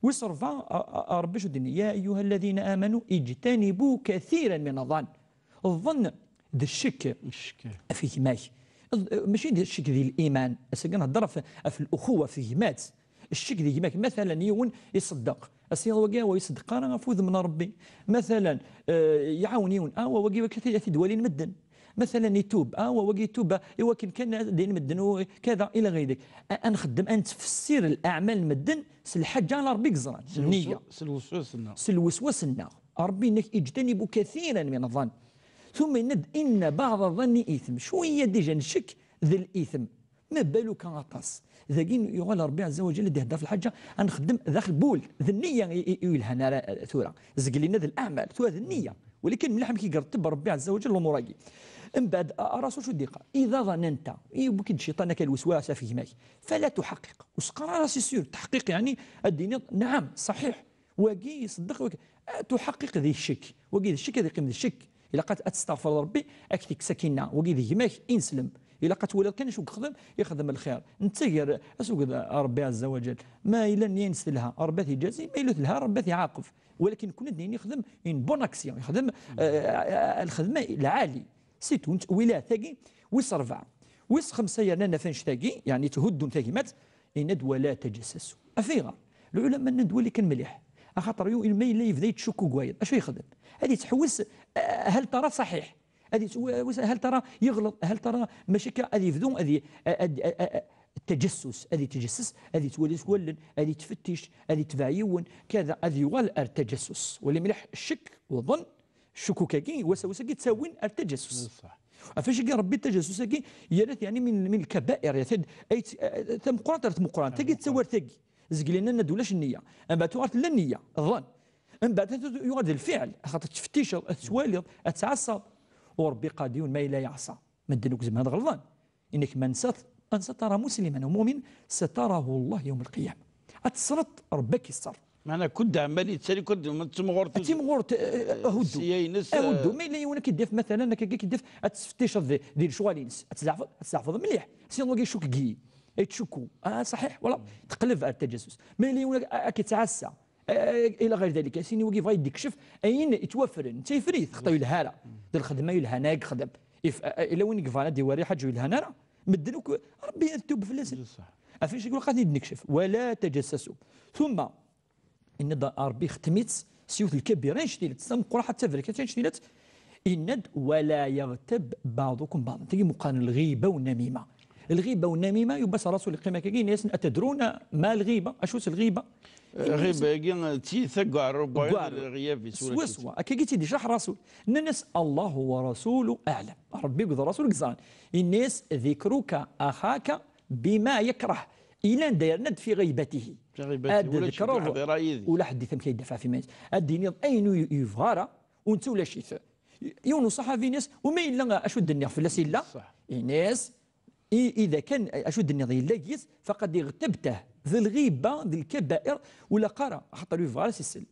ويصرفا ربي شو دنيا يا ايها الذين امنوا اجتنبوا كثيرا من الظن. الظن ذا الشك فيه ماي، ماشي ذا الشك ذي الايمان، نهضر في الاخوه فيه مات. الشك ذي ماك مثلا يون يصدق السيد وقا ويصدق انا فوز من ربي مثلا، يعاون يون وقي كثير دوالين مدن مثلا يتوب وقي يتوب يوكن كان دين مدن وكذا الى غير ذلك. نخدم ان تفسير الاعمال مدن الحاجه على ربي قزران النيه سلوسوسنا ربي انك اجتنبوا كثيرا من الظن ثم ان بعض الظن اثم. شويه ديجا نشك ذا الاثم ما بالو كان غطاس ذاكين يقول ربي عز وجل دي هدف الحاجه نخدم ذاك البول ذا النيه يلهنا ثورة زق لنا ذا الاعمال ثورة ذا النيه. ولكن مليح كي يرتب ربي عز وجل الامور هذه من بعد راسو شو ديقه اذا ظننت يمكن الشيطان كالوسواس في ماك فلا تحقق وسقرا راسي سير تحقيق يعني الدين نعم صحيح واقي يصدق تحقق ذي الشك واقي الشك هذا قيم الشك الا قد استغفر ربي اكتك سكينه واقي ذي ماك انسلم الا قد ولد كان شو يخدم الخير نتسير اسوق ربي عز وجل ما الا ينس لها ربي يجازي ما الا لها ربي يعاقب. ولكن كنا ديني يخدم ان بون اكسيون يخدم الخدمه العالي سيتون ولا ثاقي ويصرفع ويس خمسه يرنا فانش ثاقي يعني تهدون ثاقيمات يند ولا تجسسوا افيغا العلماء ندوا اللي كان مليح خاطر يو ما الا يبدا يتشكوا قوايض اش يخدم هذه تحوس هل ترى صحيح هذه هل ترى يغلط هل ترى ماشي هذه يفدون هذه التجسس هذه تجسس هذه تولد هذه تفتش هذه تبعيون كذا هذه يغال التجسس واللي مليح الشك والظن الشكوكاكي وسوسكي تساوين التجسس صح. فاش كي ربي التجسس كي يرث يعني من الكبائر يا ثد اي ثم قران ترث مقران تجي تصور تجي زق لنا ندولاش النيه من بعد توارث لا النيه الظن من بعد يغاد الفعل خاطر تفتيش تسوالي تعصب وربي قاديون ما لا يعصى ما دنوك زعما هذا غلطان انك من ان سترى مسلما ومؤمن ستراه الله يوم القيامه اتصرت ربك يستر معناها كنت عمال يتسالي كنت تمغورت اهدو ما الا يونك يدف مثلا انك كيدف تفتيش ديال شوالينس تستحفظ مليح سينو كيشوك كي تشكو صحيح ولا تقلب على التجسس ما الا يونك كيتعسى الى غير ذلك سيني وكيف غادي يكشف اين يتوفر انت يفريث خطا يلهالا ديال الخدمه يلهانا خدم الا وين كفانا ديواري حاجه يلهانا مدنوك ربي يتوب في اللسان افيش يقول غادي نكشف ولا تجسسوا ثم ان ربي ختميت سيوت الكبيره شتيلت سمقرا حتى فركات شتيلت إند ولا يغتب بعضكم بعضا تجي مقارن الغيبه والنميمه. الغيبه والنميمه يبس راسو القيمه كاين ناس اتدرون ما الغيبه اشوس الغيبه غيبه كي تي ثقع ربع الغياب في سوا كي تيدي شرح راسو الناس الله ورسوله اعلم ربي يقول رسولك زان الناس ذكرك اخاك بما يكره الى دايرند في غيبته ولا حد يفهم كيدافع في ماس الدين اين يفغارا وانت ولا شي يونو صحافي ناس وما الا اشد النير في الاسئله الناس اذا كان اشد النير لاقيس فقد اغتبته ذي الغيبه ذي الكبائر ولا قرا حتى له يفغارا السل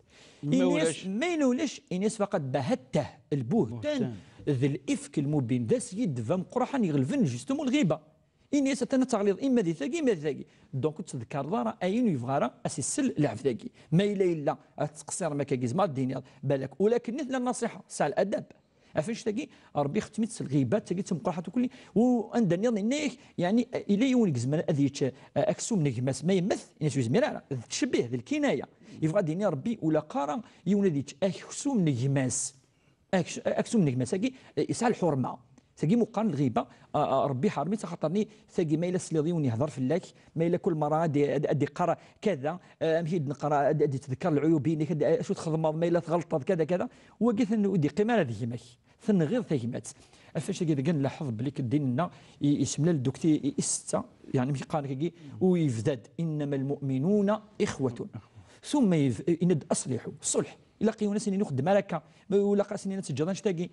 الناس ما ينولش الناس فقد بهته البهتان ذي الافك المبين ذا سيد فم قرحان يغلفن جوستومو الغيبه إني ستنتغلظ إما ذي ثاقي إما ذي ثاقي دونك تذكر دارا أين يفغارا أسيسل لعب ثاقي ما إلا تقصير ما كاكيز ما الدنيا بالك ولكن مثل النصيحة سال الأدب أفاش ثاقي ربي ختمت الغيبات ثاقي تمقرحة كلي وعندنا نيك يعني إلى يونك زمان أذيك أكسوم نجمس ما يمث ناس زميرا تشبه ذي الكناية يفغى ديني ربي ولا قارا يون ذيك أكسوم نجمس أكسوم نجمس ثاقي يسال الحرمة ثاقي مقارن الغيبه ربي حرمي تخاطرني ثاقي ما الا سليضيون يهضر في اللاك ما الا كل مره ادي قرا كذا مشي نقرا ادي تذكر العيوبين شو تخدم ما الا تغلط كذا كذا وقيت ودي قيمه هذه ماك ثن غير ثاقيمات فاش كذا كنلاحظ بلي ديننا يسمى الدكتي استا يعني ماشي قال كي ويفداد انما المؤمنون اخوه ثم يند اصلحوا الصلح الا لقيونا سنين نخدم هكا ولا قاسنين تسجلان شتاقي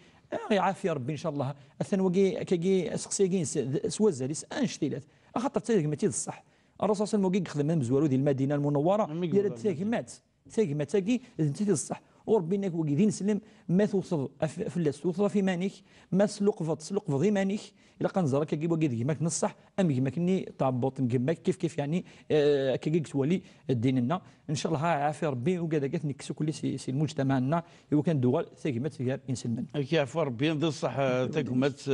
يعافي ربي ان شاء الله الثانوي كي سقسيكين سوازاليس انشتيلات خاطر تاك ما تيد الصح الرسول صلى الله عليه وسلم خدم مزوارو ديال المدينه المنوره يا ثاقي مات ثاقي تاقي تيد الصح وربي انك وكيدين نسلم ما توصل فلاس توصل في مانيك ما تسلقفض ايمانك الا كنزرك كي وكيد كيماك نصح ام كيماك ني تعبط كيماك كيف يعني كي تولي ديننا ان شاء الله عافي ربي وكذا نكسو كل سي المجتمع لنا هو كان دول ثقمت غير انسان كيعفو ربي نصح تقمت